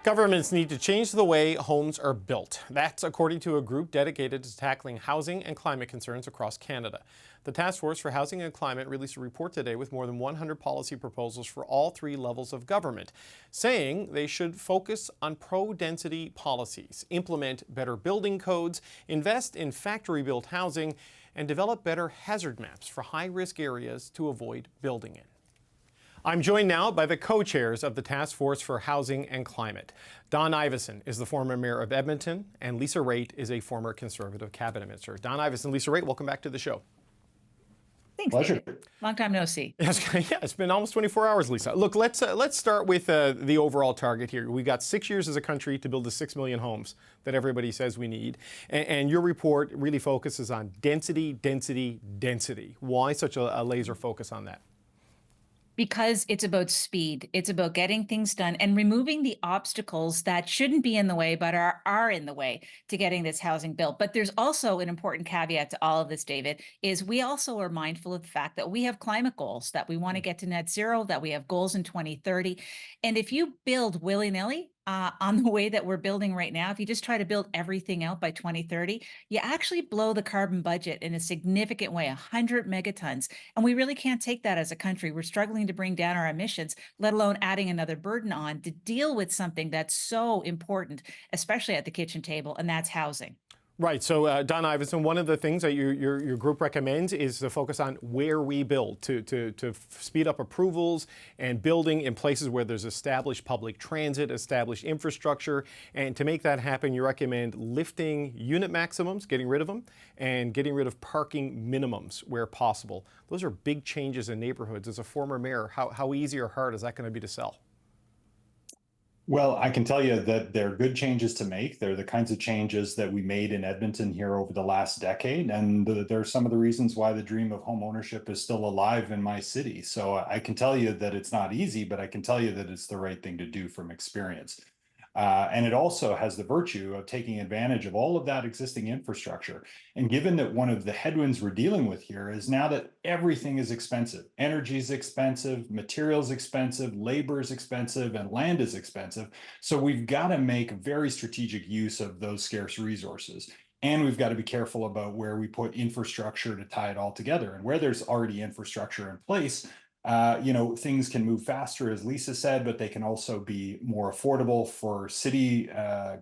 Governments need to change the way homes are built. That's according to a group dedicated to tackling housing and climate concerns across Canada. The Task Force for Housing and Climate released a report today with more than 100 policy proposals for all three levels of government, saying they should focus on pro-density policies, implement better building codes, invest in factory-built housing, and develop better hazard maps for high-risk areas to avoid building in. I'm joined now by the co-chairs of the Task Force for Housing and Climate. Don Iveson is the former mayor of Edmonton, and Lisa Raitt is a former Conservative cabinet minister. Don Iveson, Lisa Raitt, welcome back to the show. Thanks, Pleasure. David. Long time no see. Yeah, it's been almost 24 hours, Lisa. Look, let's start with the overall target here. We got 6 years as a country to build the 6 million homes that everybody says we need. And your report really focuses on density, density, density. Why such a laser focus on that? Because it's about speed. It's about getting things done and removing the obstacles that shouldn't be in the way, but are in the way to getting this housing built. But there's also an important caveat to all of this, David, is we also are mindful of the fact that we have climate goals, that we want to get to net zero, that we have goals in 2030. And if you build willy-nilly, on the way that we're building right now, if you just try to build everything out by 2030, you actually blow the carbon budget in a significant way, 100 megatons. And we really can't take that as a country. We're struggling to bring down our emissions, let alone adding another burden on to deal with something that's so important, especially at the kitchen table, and that's housing. Right. So, Don Iveson, one of the things that your group recommends is to focus on where we build, to speed up approvals and building in places where there's established public transit, established infrastructure. And to make that happen, you recommend lifting unit maximums, getting rid of them, and getting rid of parking minimums where possible. Those are big changes in neighborhoods. As a former mayor, how easy or hard is that going to be to sell? Well, I can tell you that they're good changes to make. They're the kinds of changes that we made in Edmonton here over the last decade. And they're some of the reasons why the dream of home ownership is still alive in my city. So I can tell you that it's not easy, but I can tell you that it's the right thing to do from experience. And it also has the virtue of taking advantage of all of that existing infrastructure. And given that one of the headwinds we're dealing with here is now that everything is expensive, energy is expensive, materials expensive, labor is expensive, and land is expensive. So we've got to make very strategic use of those scarce resources. And we've got to be careful about where we put infrastructure to tie it all together. And where there's already infrastructure in place, things can move faster, as Lisa said, but they can also be more affordable for city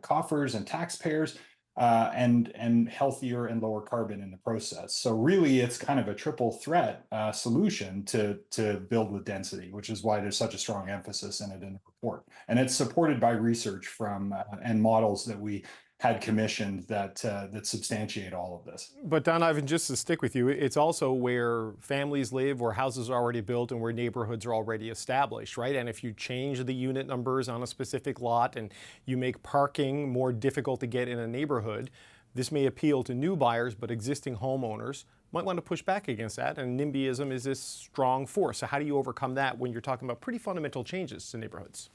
coffers and taxpayers, and healthier and lower carbon in the process. So really, it's kind of a triple threat solution to build with density, which is why there's such a strong emphasis in it in the report. And it's supported by research from and models that we had commissioned that substantiate all of this. But Don Iveson, just to stick with you, it's also where families live, where houses are already built, and where neighborhoods are already established, right? And if you change the unit numbers on a specific lot and you make parking more difficult to get in a neighborhood, this may appeal to new buyers, but existing homeowners might want to push back against that. And NIMBYism is this strong force. So how do you overcome that when you're talking about pretty fundamental changes to neighborhoods?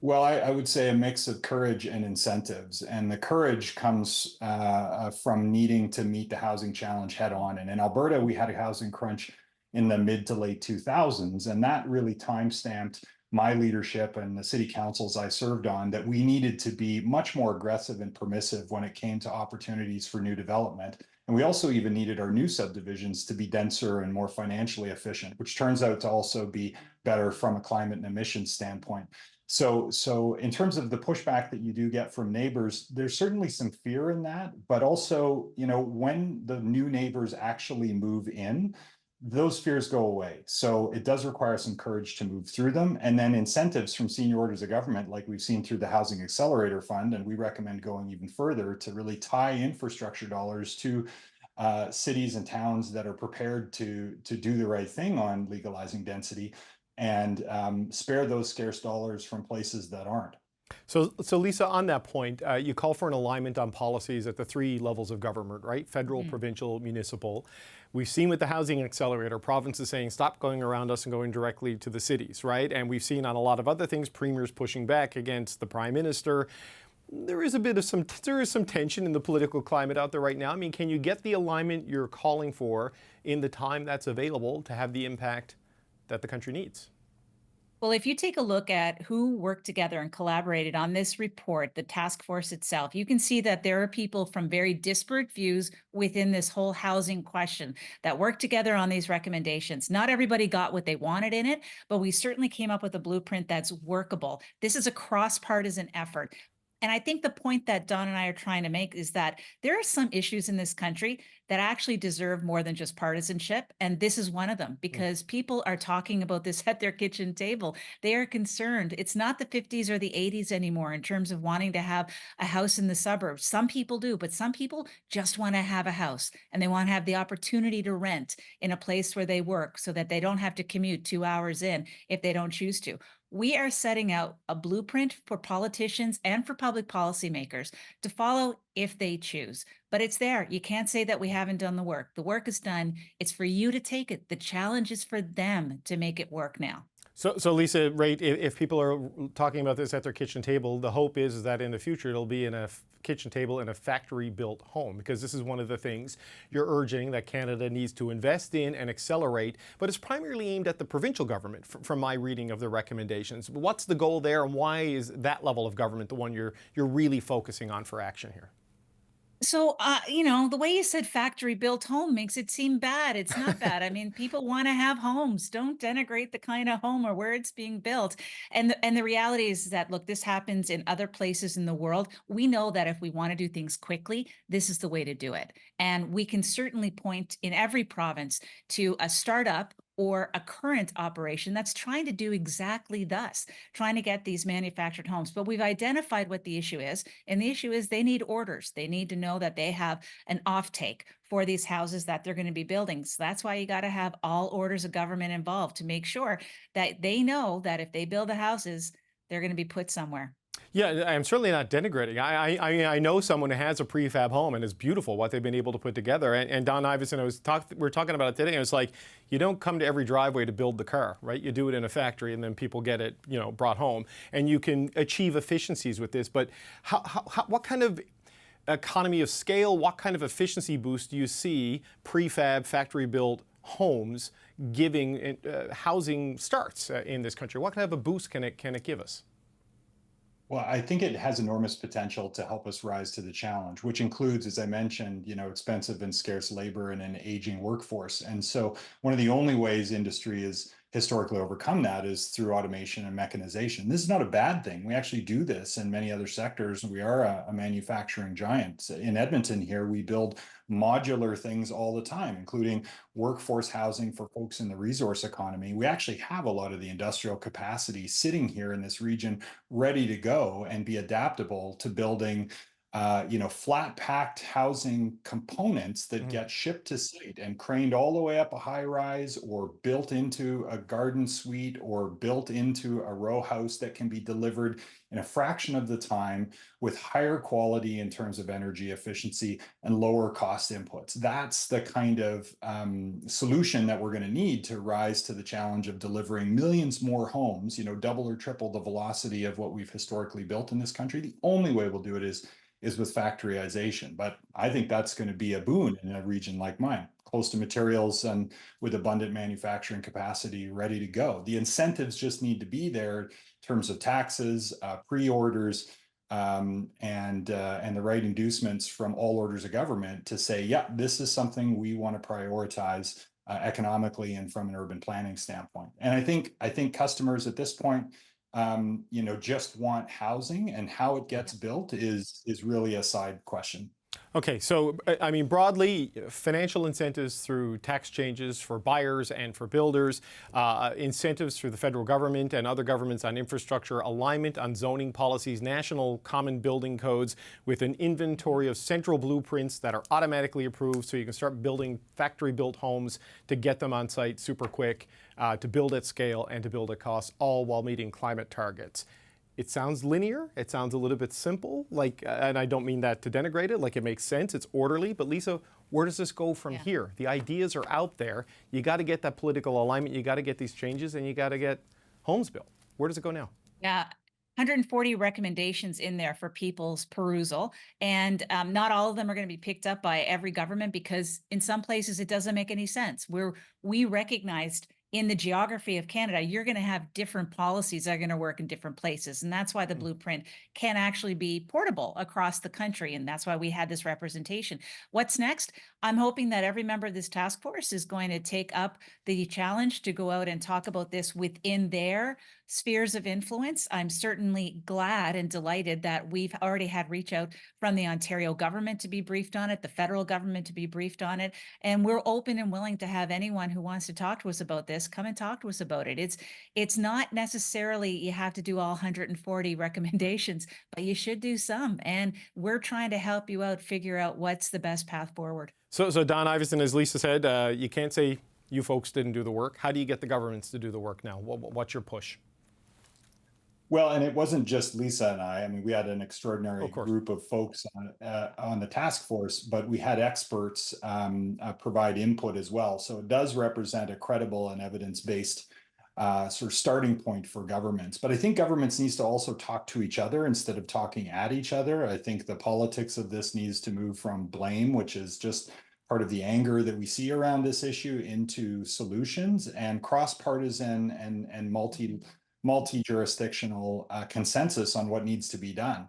Well, I would say a mix of courage and incentives. And the courage comes from needing to meet the housing challenge head on. And in Alberta, we had a housing crunch in the mid to late 2000s. And that really time-stamped my leadership and the city councils I served on, that we needed to be much more aggressive and permissive when it came to opportunities for new development. And we also even needed our new subdivisions to be denser and more financially efficient, which turns out to also be better from a climate and emissions standpoint. So in terms of the pushback that you do get from neighbors, there's certainly some fear in that, but also, when the new neighbors actually move in, those fears go away. So it does require some courage to move through them, and then incentives from senior orders of government, like we've seen through the Housing Accelerator Fund, and we recommend going even further to really tie infrastructure dollars to cities and towns that are prepared to do the right thing on legalizing density, and spare those scarce dollars from places that aren't. So Lisa, on that point, you call for an alignment on policies at the three levels of government, right? Federal, provincial, municipal. We've seen with the Housing Accelerator, provinces saying, stop going around us and going directly to the cities, right? And we've seen on a lot of other things, premiers pushing back against the Prime Minister. There is some tension in the political climate out there right now. I mean, can you get the alignment you're calling for in the time that's available to have the impact that the country needs? Well, if you take a look at who worked together and collaborated on this report, the task force itself, you can see that there are people from very disparate views within this whole housing question that worked together on these recommendations. Not everybody got what they wanted in it, but we certainly came up with a blueprint that's workable. This is a cross-partisan effort. And I think the point that Don and I are trying to make is that there are some issues in this country that actually deserve more than just partisanship. And this is one of them because people are talking about this at their kitchen table. They are concerned. It's not the 50s or the 80s anymore in terms of wanting to have a house in the suburbs. Some people do, but some people just want to have a house and they want to have the opportunity to rent in a place where they work so that they don't have to commute 2 hours in if they don't choose to. We are setting out a blueprint for politicians and for public policymakers to follow if they choose. But it's there. You can't say that we haven't done the work. The work is done. It's for you to take it. The challenge is for them to make it work now. So Lisa Raitt, if people are talking about this at their kitchen table, the hope is that in the future it'll be in a kitchen table in a factory-built home, because this is one of the things you're urging that Canada needs to invest in and accelerate, but it's primarily aimed at the provincial government from my reading of the recommendations. What's the goal there, and why is that level of government the one you're really focusing on for action here? So, the way you said factory built home makes it seem bad. It's not bad. I mean, people want to have homes. Don't denigrate the kind of home or where it's being built. And the reality is that, look, this happens in other places in the world. We know that if we want to do things quickly, this is the way to do it. And we can certainly point in every province to a startup or a current operation that's trying to do exactly thus, trying to get these manufactured homes. But we've identified what the issue is. And the issue is they need orders. They need to know that they have an offtake for these houses that they're going to be building. So that's why you got to have all orders of government involved to make sure that they know that if they build the houses, they're going to be put somewhere. Yeah, I'm certainly not denigrating. I know someone who has a prefab home, and it's beautiful what they've been able to put together. And Don Iveson, we were talking about it today, and it's like, you don't come to every driveway to build the car, right? You do it in a factory, and then people get it, brought home. And you can achieve efficiencies with this. But what kind of economy of scale, what kind of efficiency boost do you see prefab, factory-built homes giving housing starts in this country? What kind of a boost can it give us? Well, I think it has enormous potential to help us rise to the challenge, which includes, as I mentioned, expensive and scarce labor and an aging workforce. And so one of the only ways industry has historically overcome that is through automation and mechanization. This is not a bad thing. We actually do this in many other sectors. We are a manufacturing giant. In Edmonton here, we build modular things all the time, including workforce housing for folks in the resource economy. We actually have a lot of the industrial capacity sitting here in this region ready to go and be adaptable to building flat packed housing components that get shipped to site and craned all the way up a high rise, or built into a garden suite, or built into a row house that can be delivered in a fraction of the time with higher quality in terms of energy efficiency and lower cost inputs. That's the kind of solution that we're going to need to rise to the challenge of delivering millions more homes, double or triple the velocity of what we've historically built in this country. The only way we'll do it is with factoryization. But I think that's going to be a boon in a region like mine, close to materials and with abundant manufacturing capacity ready to go. The incentives just need to be there in terms of taxes, pre-orders, and the right inducements from all orders of government to say, yeah, this is something we want to prioritize economically and from an urban planning standpoint. And I think customers at this point just want housing, and how it gets built is really a side question. Okay, so I mean, broadly, financial incentives through tax changes for buyers and for builders, incentives through the federal government and other governments on infrastructure, alignment on zoning policies, national common building codes with an inventory of central blueprints that are automatically approved so you can start building factory-built homes to get them on site super quick, to build at scale and to build at cost, all while meeting climate targets. It sounds linear. It sounds a little bit simple, and I don't mean that to denigrate it, it makes sense, it's orderly, but Lisa, where does this go from here? The ideas are out there. You got to get that political alignment, you got to get these changes, and you got to get homes built. Where does it go now? Yeah. 140 recommendations in there for people's perusal. And not all of them are going to be picked up by every government, because in some places it doesn't make any sense. We recognized in the geography of Canada, you're going to have different policies that are going to work in different places. And that's why the blueprint can actually be portable across the country. And that's why we had this representation. What's next? I'm hoping that every member of this task force is going to take up the challenge to go out and talk about this within their spheres of influence. I'm certainly glad and delighted that we've already had reach out from the Ontario government to be briefed on it, the federal government to be briefed on it. And we're open and willing to have anyone who wants to talk to us about this come and talk to us about it. It's not necessarily you have to do all 140 recommendations, but you should do some. And we're trying to help you out, figure out what's the best path forward. So Don Iveson, as Lisa said, you can't say you folks didn't do the work. How do you get the governments to do the work now? What's your push? Well, and it wasn't just Lisa and I. I mean, we had an extraordinary group of folks on the task force, but we had experts provide input as well. So it does represent a credible and evidence-based sort of starting point for governments. But I think governments needs to also talk to each other instead of talking at each other. I think the politics of this needs to move from blame, which is just part of the anger that we see around this issue, into solutions and cross-partisan and multi-jurisdictional consensus on what needs to be done.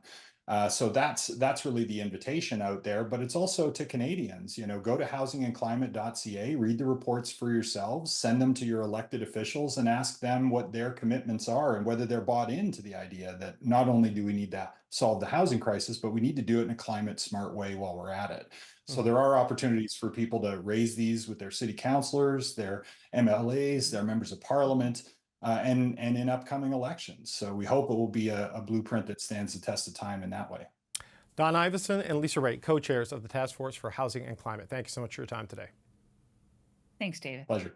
So that's really the invitation out there, but it's also to Canadians. Go to housingandclimate.ca, read the reports for yourselves, send them to your elected officials and ask them what their commitments are and whether they're bought into the idea that not only do we need to solve the housing crisis, but we need to do it in a climate smart way while we're at it. So there are opportunities for people to raise these with their city councillors, their MLAs, their members of parliament, and in upcoming elections. So we hope it will be a blueprint that stands the test of time in that way. Don Iveson and Lisa Raitt, co-chairs of the Task Force for Housing and Climate. Thank you so much for your time today. Thanks, David. Pleasure.